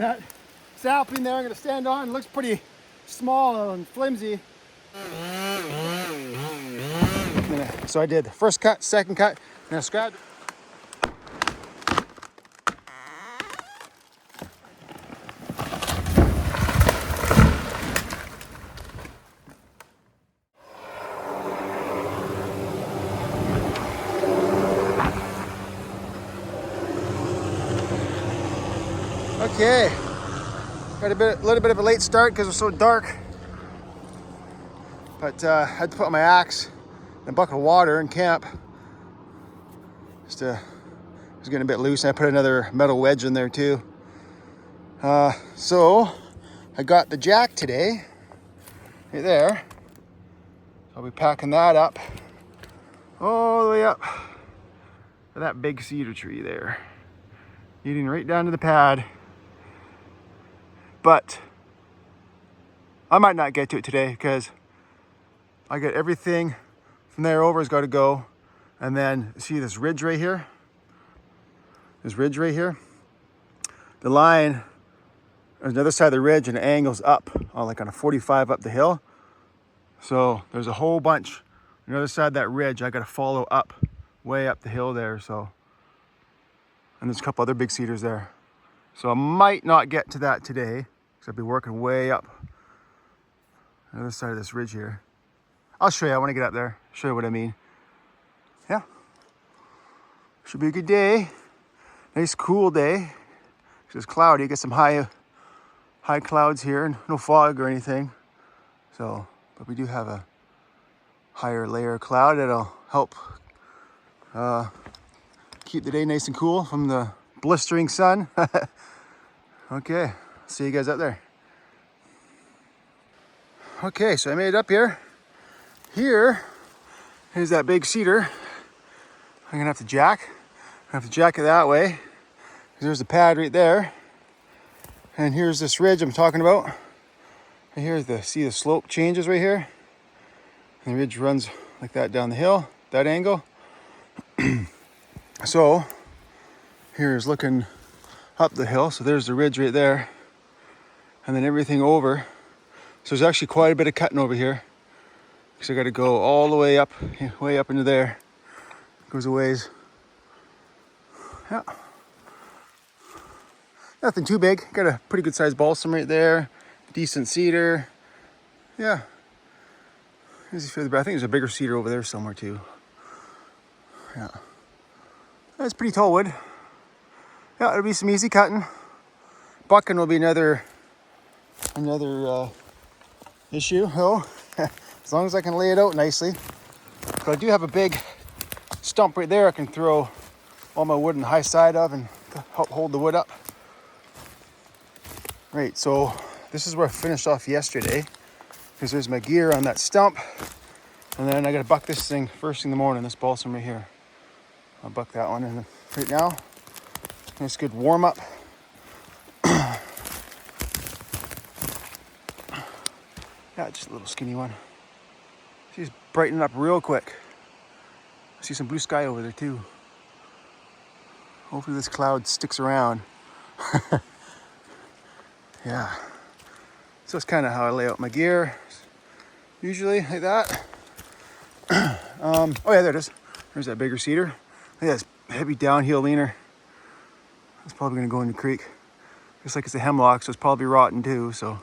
that sapling there I'm going to stand on. It looks pretty small and flimsy. So I did the first cut, second cut, and I scrapped. Okay, got a little bit of a late start because it was so dark, but I had to put my axe in a bucket of water in camp. It was getting a bit loose, and I put another metal wedge in there too. So I got the jack today, right there. I'll be packing that up all the way up to that big cedar tree there, leading right down to the pad. But I might not get to it today because I got everything from there over has got to go. And then see this ridge right here? This ridge right here? The line on the other side of the ridge and it angles up, like on a 45 up the hill. So there's a whole bunch on the other side of that ridge. I got to follow up, way up the hill there. So, and there's a couple other big cedars there. So I might not get to that today because I'll be working way up on the other side of this ridge here. I'll show you, I want to get up there, show you what I mean. Yeah, should be a good day. Nice cool day. It's cloudy, get some high clouds here, no fog or anything. So, but we do have a higher layer of cloud that'll help keep the day nice and cool from the blistering sun. Okay, see you guys up there. Okay, so I made it up here. Here's that big cedar. I'm gonna have to jack. I have to jack it that way. There's the pad right there. And here's this ridge I'm talking about. And here's see the slope changes right here. And the ridge runs like that down the hill, that angle. So here's looking up the hill. So there's the ridge right there. And then everything over. So there's actually quite a bit of cutting over here. Because I got to go all the way up into there. Goes a ways. Yeah. Nothing too big. Got a pretty good sized balsam right there. Decent cedar. Yeah. Easy for the, I think there's a bigger cedar over there somewhere too. Yeah. That's pretty tall wood. Yeah, it'll be some easy cutting. Bucking will be another issue. Oh, as long as I can lay it out nicely. But I do have a big stump right there I can throw all my wood on the high side of and help hold the wood up. Right, so this is where I finished off yesterday because there's my gear on that stump. And then I gotta buck this thing first thing in the morning, this balsam right here. I'll buck that one, and right now, nice good warm up. Yeah, just a little skinny one. She's brightening up real quick. I see some blue sky over there too. Hopefully this cloud sticks around. Yeah. So that's kind of how I lay out my gear. Usually like that. Oh yeah, there it is. There's that bigger cedar. Look at this heavy downhill leaner. It's probably gonna go in the creek. Looks like it's a hemlock, so it's probably rotten too. So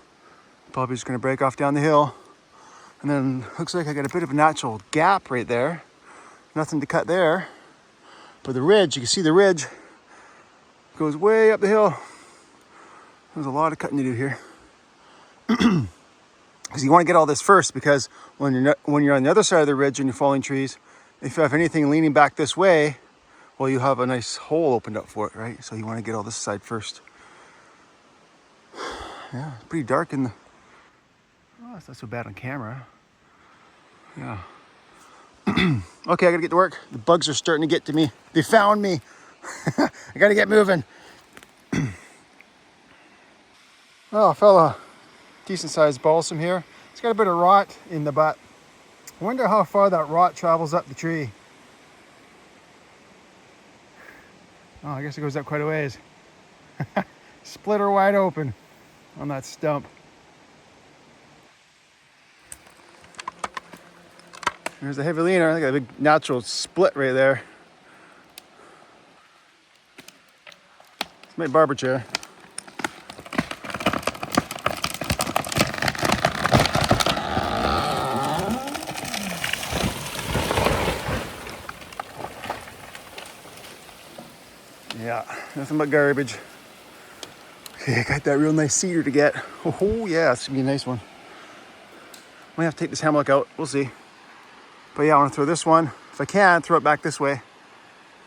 probably just gonna break off down the hill. And then looks like I got a bit of a natural gap right there. Nothing to cut there. But the ridge, you can see the ridge goes way up the hill. There's a lot of cutting to do here. Because you want to get all this first, because when you're on the other side of the ridge and you're falling trees, if you have anything leaning back this way, well, you have a nice hole opened up for it, right? So you want to get all this side first. Yeah, it's pretty dark in the... Oh, it's not so bad on camera. Yeah. Okay, I gotta get to work. The bugs are starting to get to me. They found me. I gotta get moving. Oh, fella. Decent sized balsam here. It's got a bit of rot in the butt. I wonder how far that rot travels up the tree. Oh, I guess it goes up quite a ways. split her wide open on that stump. There's the heavy leaner. I got a big natural split right there. It's my barber chair. Yeah, nothing but garbage. Okay, I got that real nice cedar to get. Oh yeah, it's gonna be a nice one. Might have to take this hemlock out, we'll see. But yeah, I wanna throw this one. If I can, throw it back this way.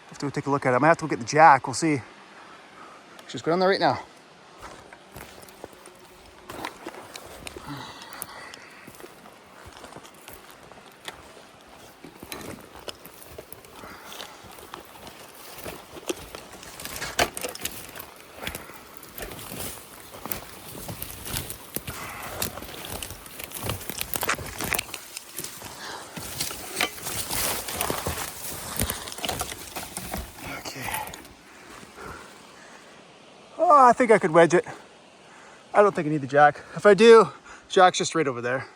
Have to go take a look at it. I might have to go get the jack, we'll see. Let's just go down there right now. Oh, I think I could wedge it. I don't think I need the jack. If I do, jack's just right over there.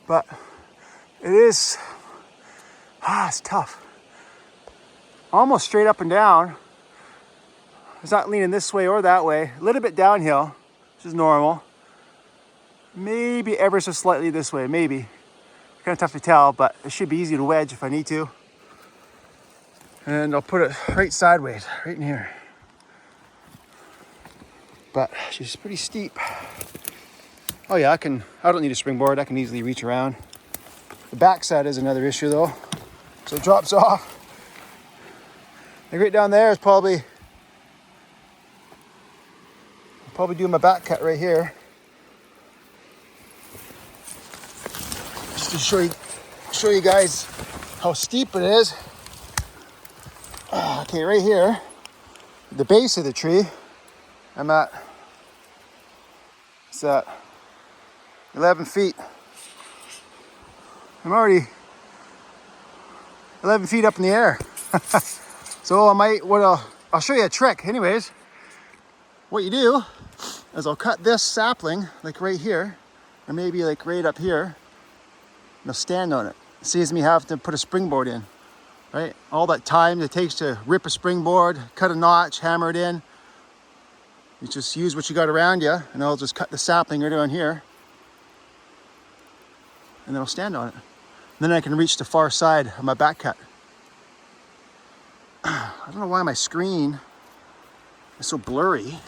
But it is, it's tough. Almost straight up and down. It's not leaning this way or that way. A little bit downhill, which is normal. Maybe ever so slightly this way, maybe. Kind of tough to tell, but it should be easy to wedge if I need to. And I'll put it right sideways, right in here. But she's pretty steep. Oh yeah, I don't need a springboard. I can easily reach around. The backside is another issue though. So it drops off. Like right down there is probably doing my back cut right here. Just to show you guys how steep it is. Okay, right here, the base of the tree, I'm at, it's at 11 feet. I'm already 11 feet up in the air. So I'll show you a trick. Anyways, what you do is I'll cut this sapling like right here, or maybe like right up here, and I'll stand on it. It saves me having to put a springboard in, right? All that time it takes to rip a springboard, cut a notch, hammer it in. You just use what you got around you, and I'll just cut the sapling right on here, and then I'll stand on it. And then I can reach the far side of my back cut. I don't know why my screen is so blurry.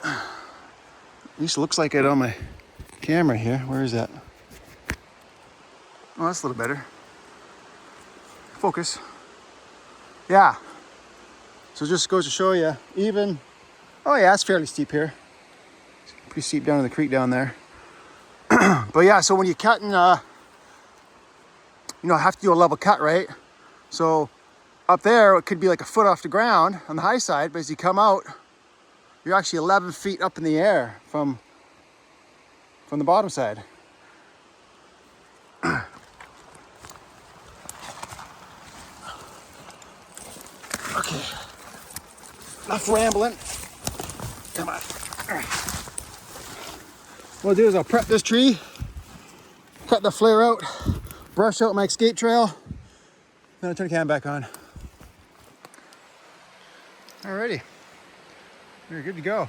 At least it looks like it on my camera here. Where is that? Oh, that's a little better. Focus. Yeah. So it just goes to show you, even, oh yeah, it's fairly steep here. It's pretty steep down in the creek down there. But yeah, so when you're cutting, I have to do a level cut, right? So up there, it could be like a foot off the ground on the high side, but as you come out, you're actually 11 feet up in the air from the bottom side. Okay. Enough rambling. Come on. What I'll do is I'll prep this tree, cut the flare out, brush out my escape trail, then I'll turn the cam back on. Alrighty. We're good to go.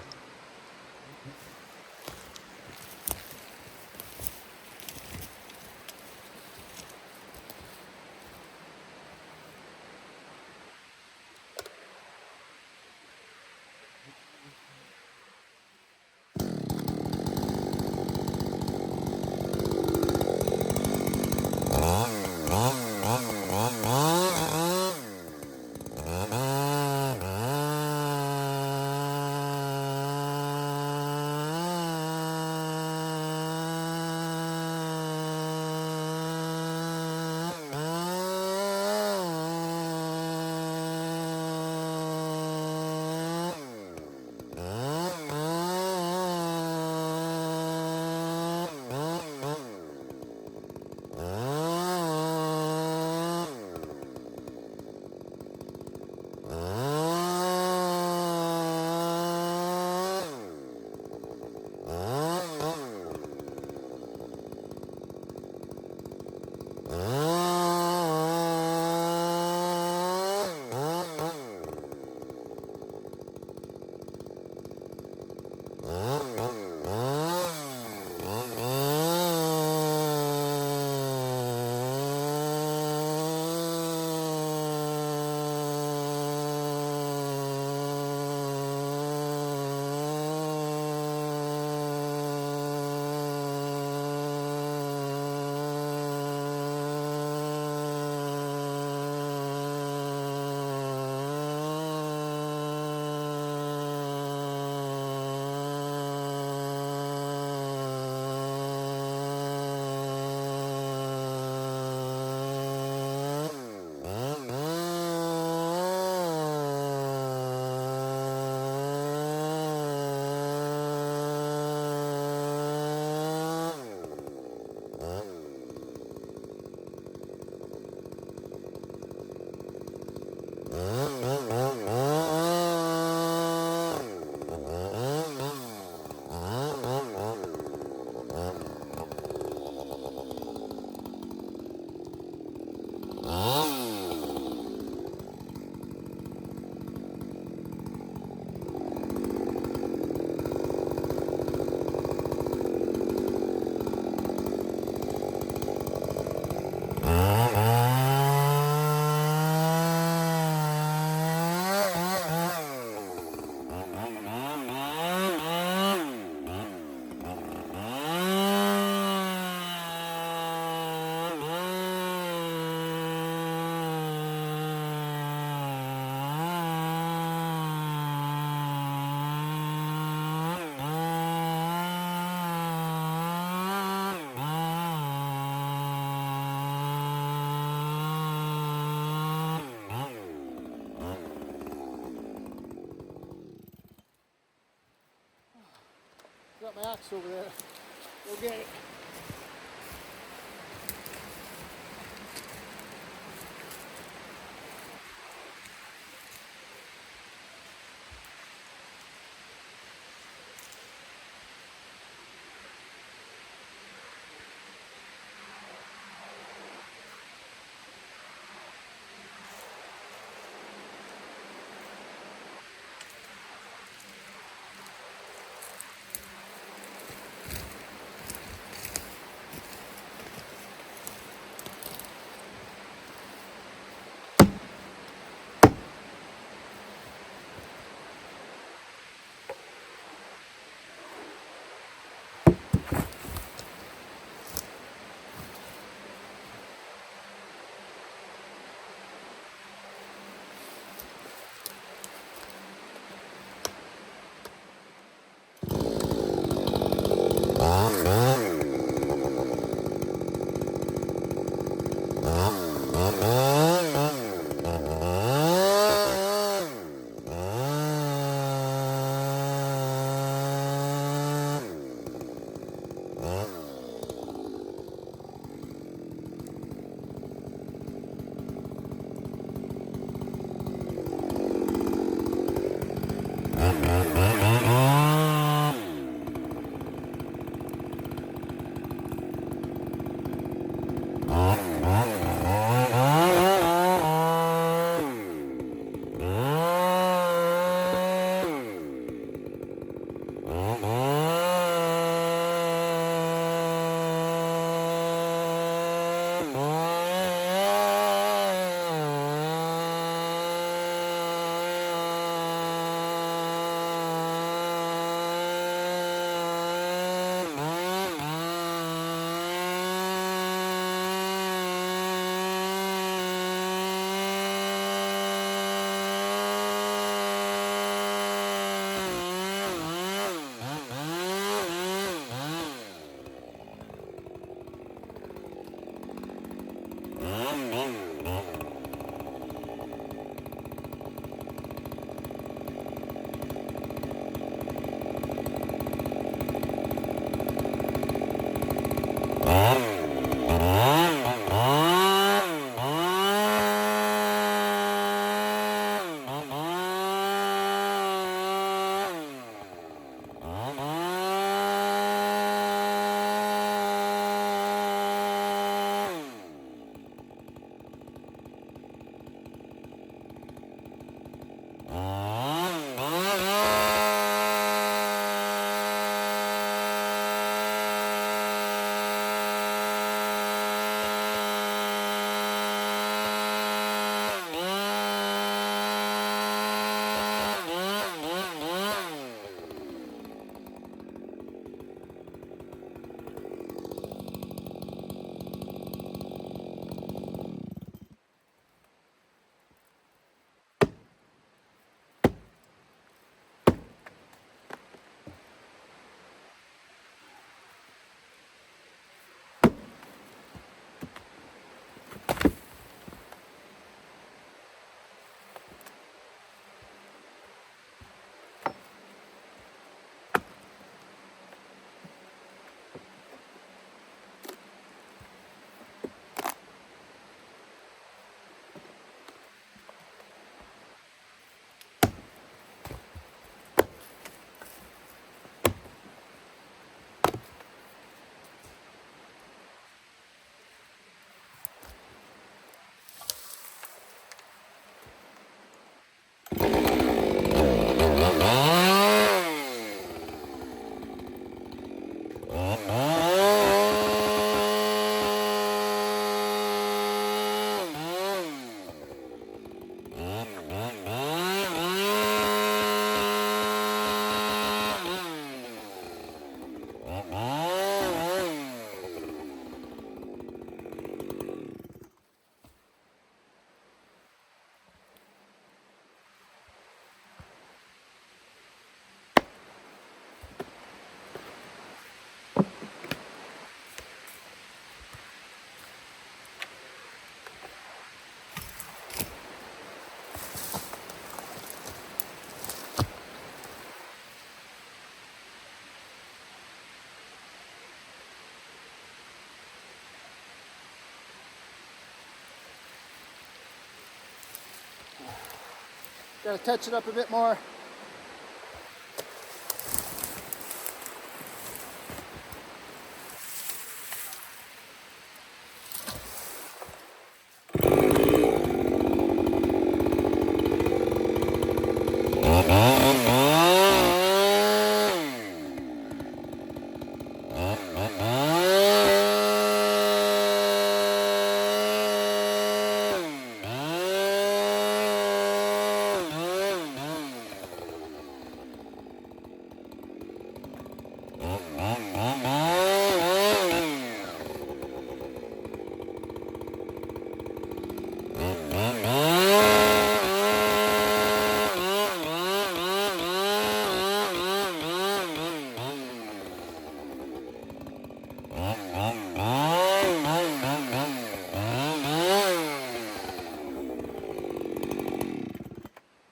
Got my axe over there. Go get it. Gotta touch it up a bit more.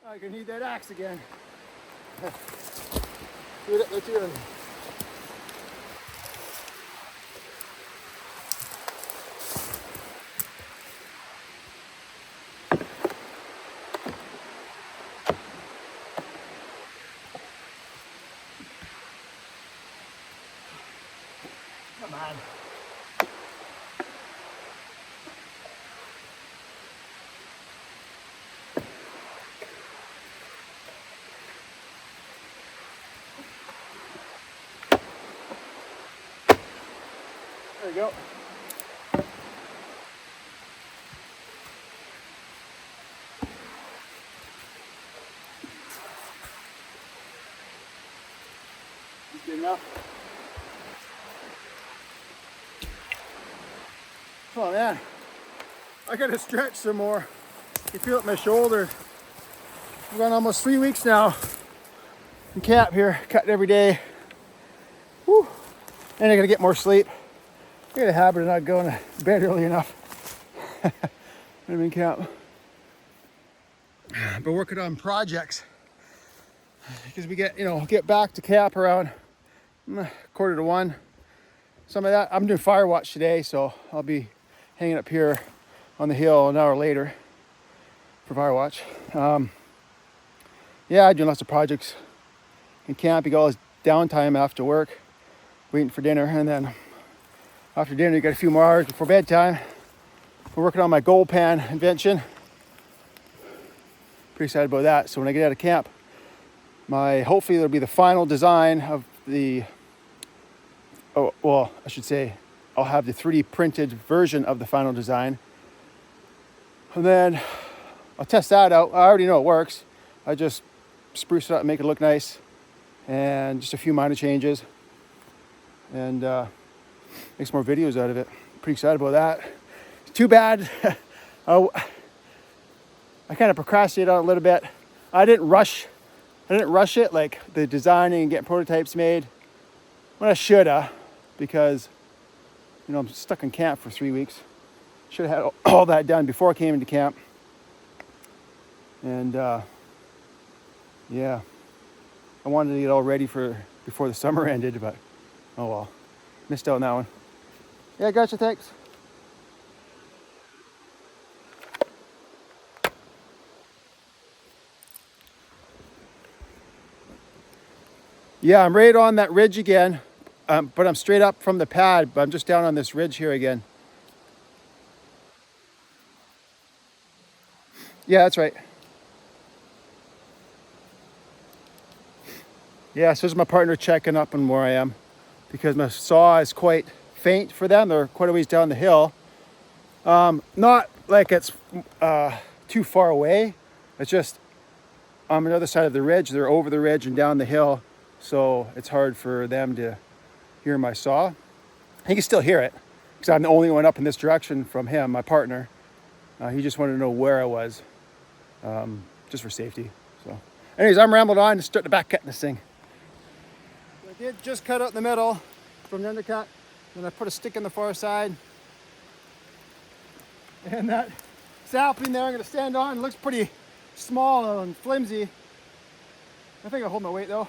I can need that axe again. Do it up there too. Come on. There we go. Good enough. Oh man, I gotta stretch some more. You feel it in my shoulders. I've gone almost 3 weeks now in camp here, cutting every day. Woo. And I gotta get more sleep. I got a habit of not going to bed early enough when I'm in camp. But working on projects because we get back to camp around 1:45. Some of that, I'm doing fire watch today, so I'll be hanging up here on the hill an hour later for fire watch. Yeah, I'm doing lots of projects in camp. You got all this downtime after work, waiting for dinner, and then after dinner you got a few more hours before bedtime. We're working on my gold pan invention. Pretty excited about that. So when I get out of camp, hopefully there'll be the final design of the, I should say, I'll have the 3D printed version of the final design. And then I'll test that out. I already know it works. I just spruce it up and make it look nice. And just a few minor changes. And make some more videos out of it. Pretty excited about that. Too bad. I kind of procrastinated on it a little bit. I didn't rush it, like the designing and getting prototypes made, when I shoulda, because I'm stuck in camp for 3 weeks. Should have had all that done before I came into camp. And yeah, I wanted to get all ready for before the summer ended, but oh well, missed out on that one. Yeah, gotcha, thanks. Yeah, I'm right on that ridge again, but I'm straight up from the pad, but I'm just down on this ridge here again. Yeah, that's right. Yeah, so this is my partner checking up on where I am, because my saw is quite faint for them. They're quite a ways down the hill. Not like it's too far away. It's just on the other side of the ridge. They're over the ridge and down the hill. So it's hard for them to hear my saw. He can still hear it because I'm the only one up in this direction from him, my partner. He just wanted to know where I was, just for safety. So anyways, I'm rambled on to start the back cutting this thing. I did just cut out the middle from the undercut. Then I put a stick in the far side. And that sapling there I'm gonna stand on. It looks pretty small and flimsy. I think I'll hold my weight though.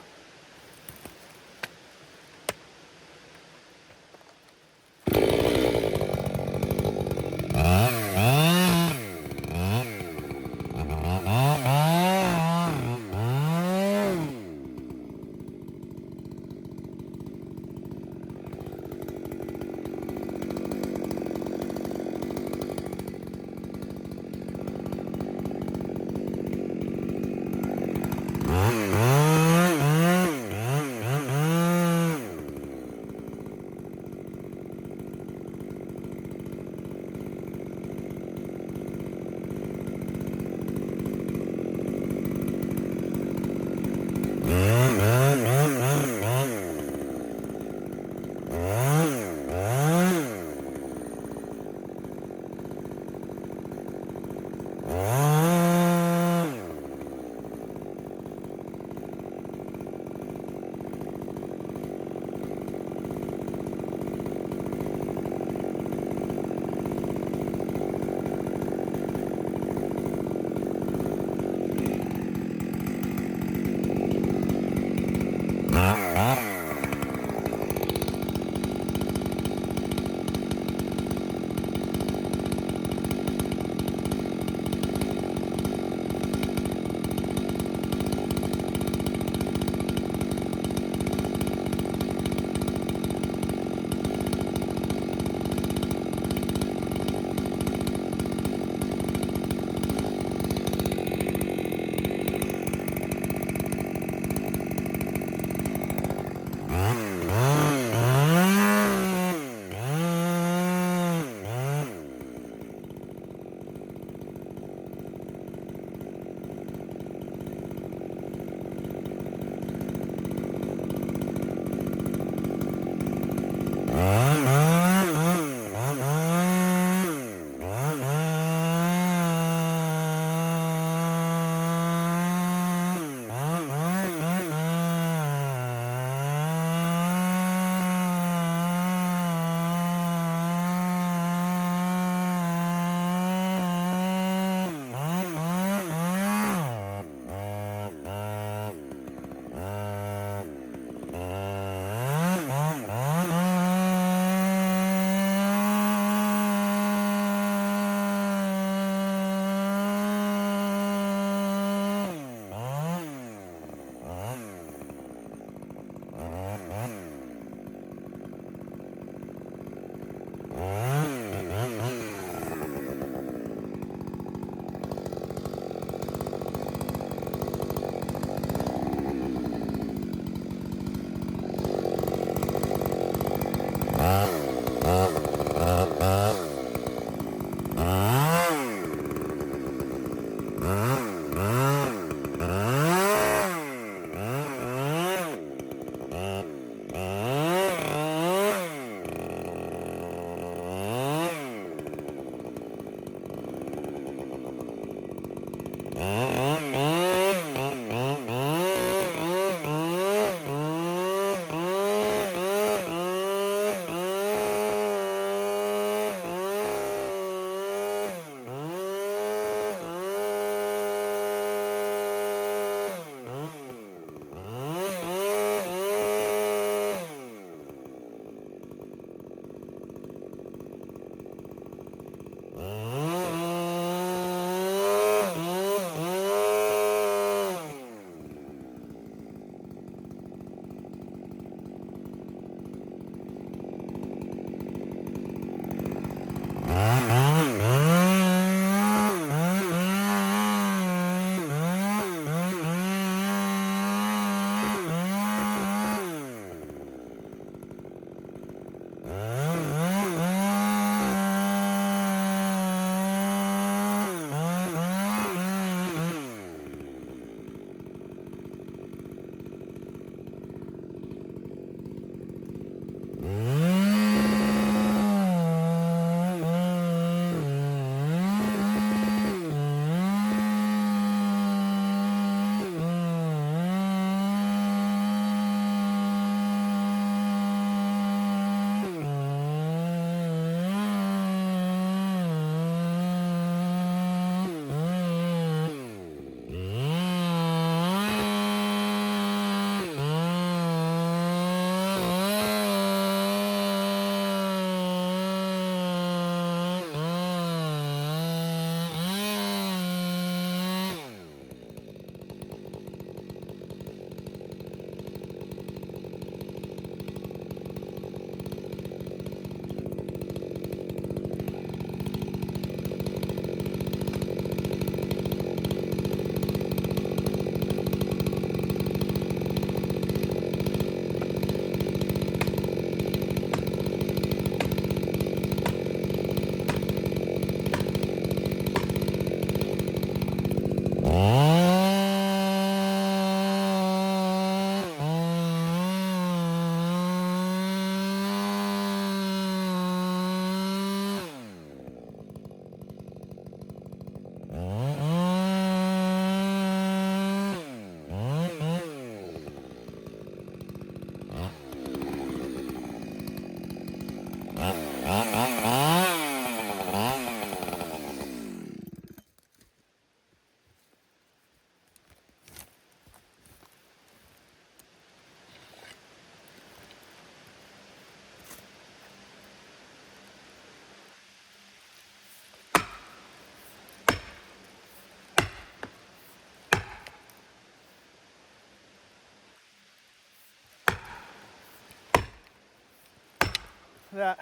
that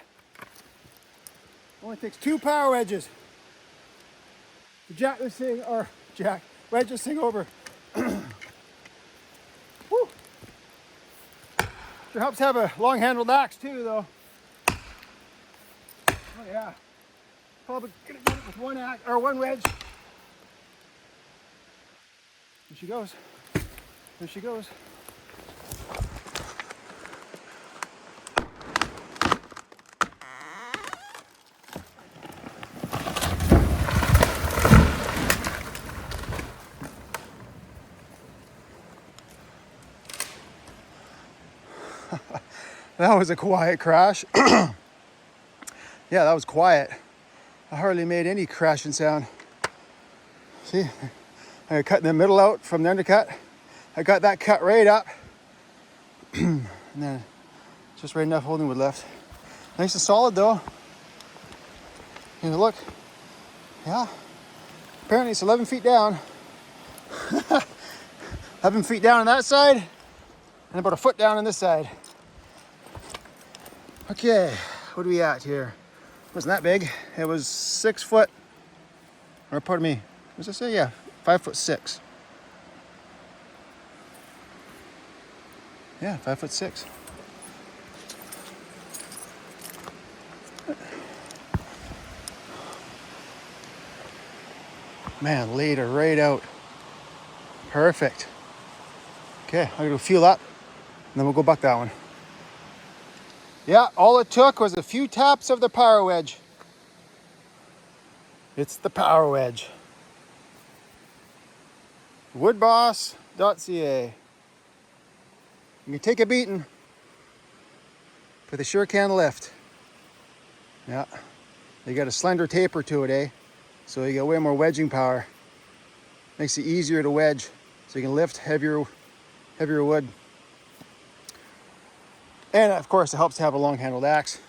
only takes 2 power wedges to jack this thing, or wedge this thing over. Woo. Sure helps to have a long-handled axe too, though. Oh yeah. Probably gonna get it with one axe or one wedge. There she goes. There she goes. That was a quiet crash. Yeah, that was quiet. I hardly made any crashing sound. See, I got cut in the middle out from the undercut. I got that cut right up. And then just right enough holding wood left. Nice and solid though. And look, yeah, apparently it's 11 feet down. 11 feet down on that side and about a foot down on this side. Okay, what are we at here? It wasn't that big. It was 6 foot, or pardon me, what does it say? Yeah, 5'6". Yeah, 5'6". Man, laid her right out. Perfect. Okay, I'm gonna fuel up and then we'll go buck that one. Yeah, all it took was a few taps of the power wedge. It's the power wedge. WoodBoss.ca. You can take a beating, but they sure can lift. Yeah, they got a slender taper to it, eh? So you get way more wedging power. Makes it easier to wedge, so you can lift heavier wood. And of course, it helps to have a long-handled axe.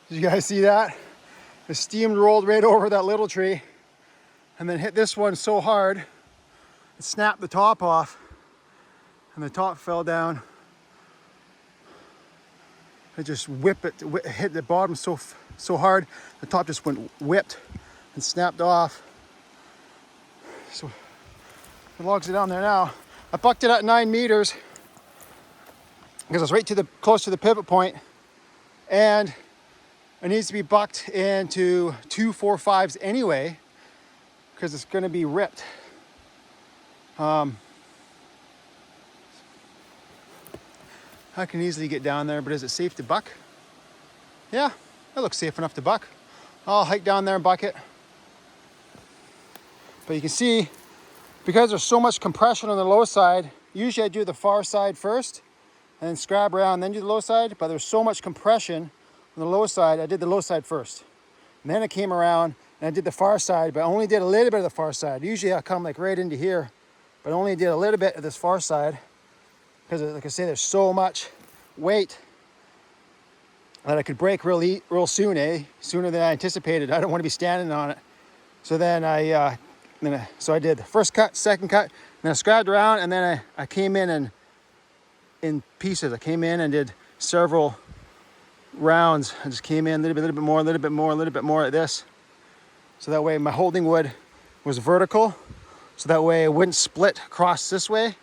Did you guys see that? The steam rolled right over that little tree and then hit this one so hard, it snapped the top off and the top fell down. It just hit the bottom so hard, the top just went whipped and snapped off. So the logs are down there now. I bucked it at 9 meters because I was right close to the pivot point, and it needs to be bucked into 2 4/5s anyway because it's going to be ripped. I can easily get down there, but is it safe to buck? Yeah, it looks safe enough to buck. I'll hike down there and buck it. But you can see, because there's so much compression on the low side, usually I do the far side first and then scrab around, then do the low side, but there's so much compression on the low side, I did the low side first. And then I came around and I did the far side, but I only did a little bit of the far side. Usually I come like right into here, but I only did a little bit of this far side because, like I say, there's so much weight that I could break real soon, sooner than I anticipated. I don't want to be standing on it. So then I did the first cut, second cut, and then I scrabbed around, and then I came in pieces. I came in and did several rounds. I just came in a little bit more, a little bit more, a little bit more like this. So that way my holding wood was vertical. So that way it wouldn't split across this way,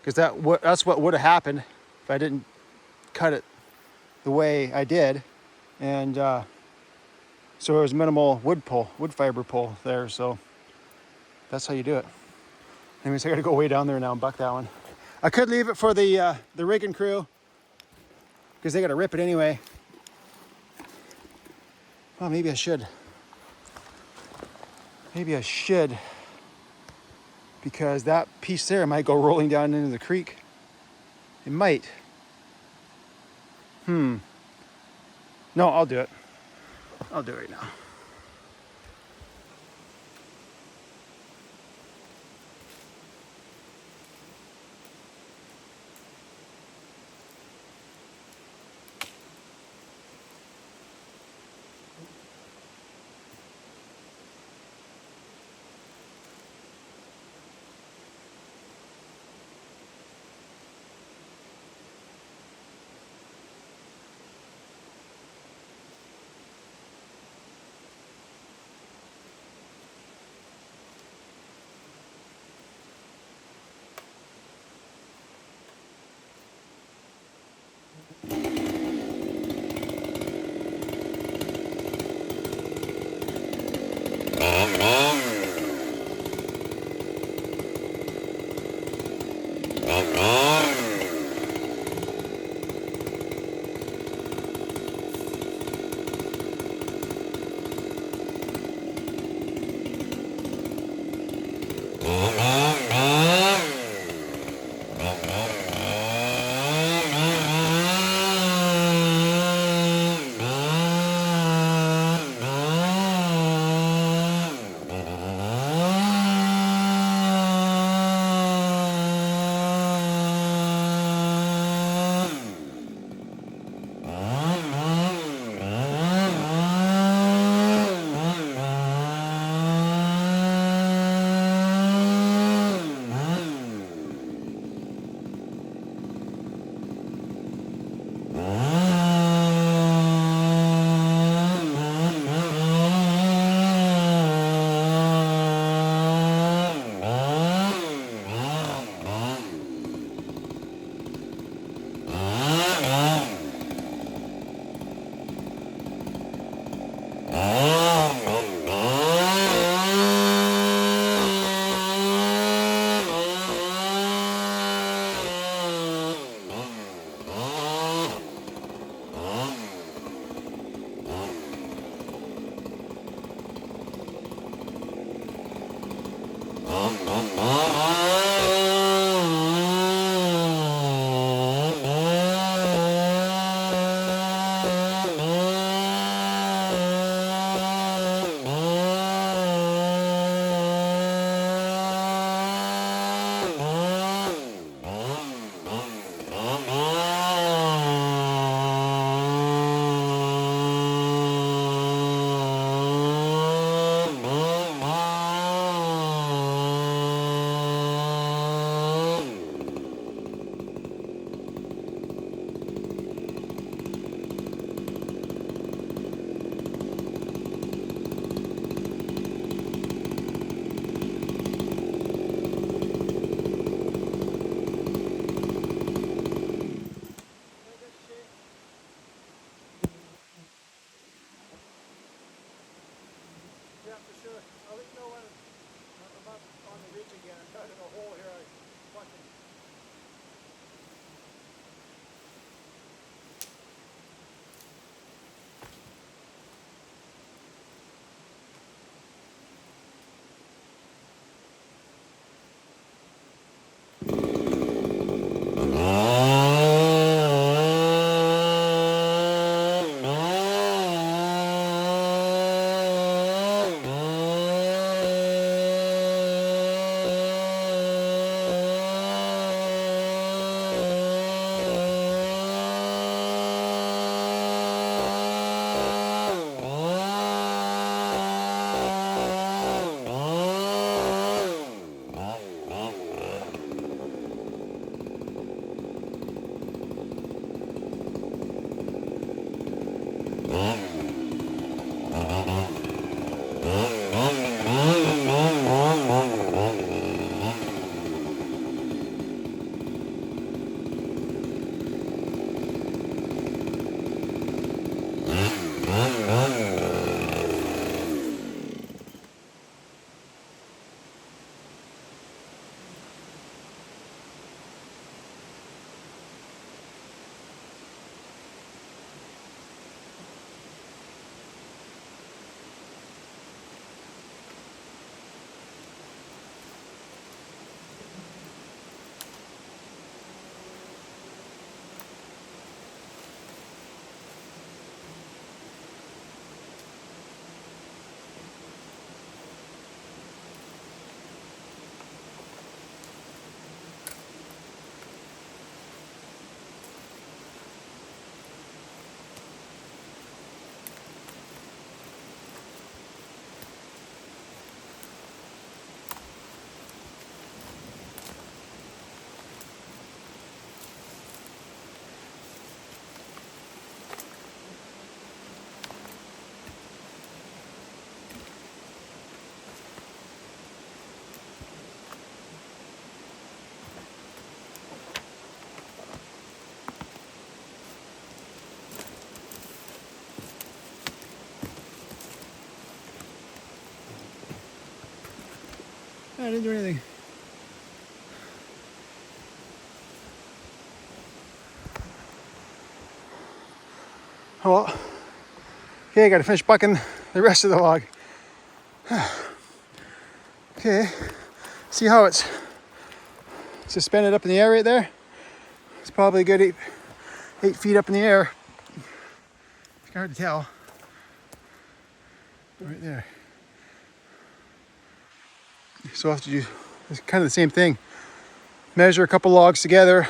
because that's what would have happened if I didn't cut it the way I did. And so it was minimal wood fiber pull there. So that's how you do it. Anyways, I gotta go way down there now and buck that one. I could leave it for the rigging crew because they gotta rip it anyway. Well, maybe I should. Because that piece there might go rolling down into the creek. It might. No, I'll do it. I'll do it right now. didn't do anything. Oh well. Okay, I gotta finish bucking the rest of the log. Okay, see how it's suspended up in the air right there? It's probably a good 8 feet up in the air. It's hard to tell. Right there. So I'll have to do, it's kind of the same thing. Measure a couple logs together,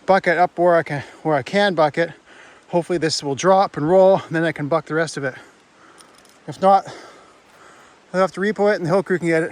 bucket up where I can bucket. Hopefully this will drop and roll, and then I can buck the rest of it. If not, I'll have to repo it and the hill crew can get it.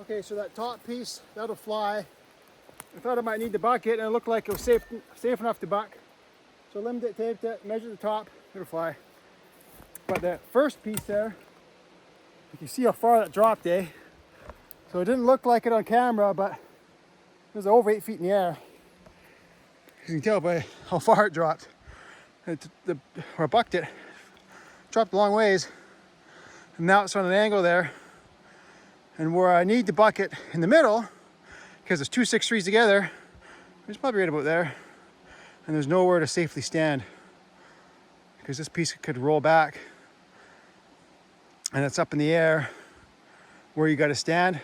Okay, so that top piece, that'll fly. I thought I might need the bucket, and it looked like it was safe enough to buck. So limbed it, taped it, measured the top, it'll fly. But the first piece there, you can see how far that dropped, eh? So it didn't look like it on camera, but it was over 8 feet in the air. As you can tell by how far it dropped. Where I bucked it, dropped a long ways, and now it's on an angle there. And where I need the bucket in the middle, because it's 2 6-3s together, it's probably right about there. And there's nowhere to safely stand, because this piece could roll back, and it's up in the air where you got to stand.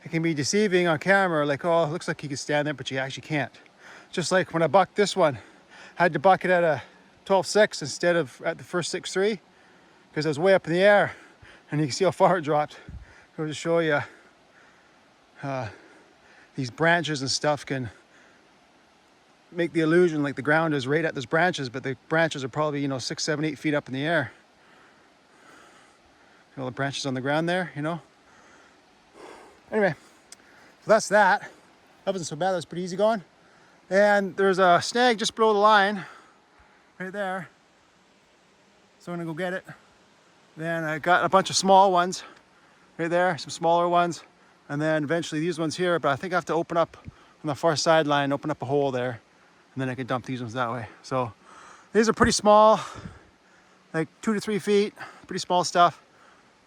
It can be deceiving on camera, like, oh, it looks like you can stand there, but you actually can't. Just like when I bucked this one, I had to buck it at a 12-6 instead of at the first 6-3, because I was way up in the air. And you can see how far it dropped. I'll just show you these branches and stuff can make the illusion like the ground is right at those branches, but the branches are probably, you know, 6, 7, 8 feet up in the air. All the branches on the ground there, you know. Anyway, so that's that. That wasn't so bad, that was pretty easy going. And there's a snag just below the line, right there. So I'm gonna go get it. Then I got a bunch of small ones right there, some smaller ones, and then eventually these ones here, but I think I have to open up on the far sideline, open up a hole there, and then I can dump these ones that way. So these are pretty small, like 2 to 3 feet, pretty small stuff.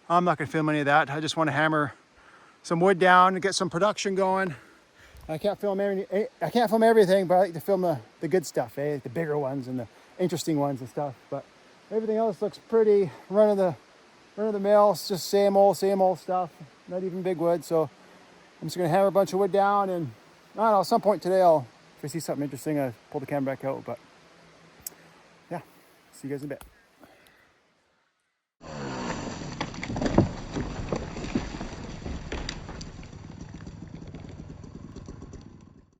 I'm not gonna film any of that. I just want to hammer some wood down and get some production going. I can't film everything, but I like to film the good stuff, the bigger ones and the interesting ones and stuff. But everything else looks pretty run of the mill. It's just same old stuff. Not even big wood. So I'm just gonna hammer a bunch of wood down, and I don't know, at some point today if I see something interesting, I'll pull the camera back out. But yeah, see you guys in a bit.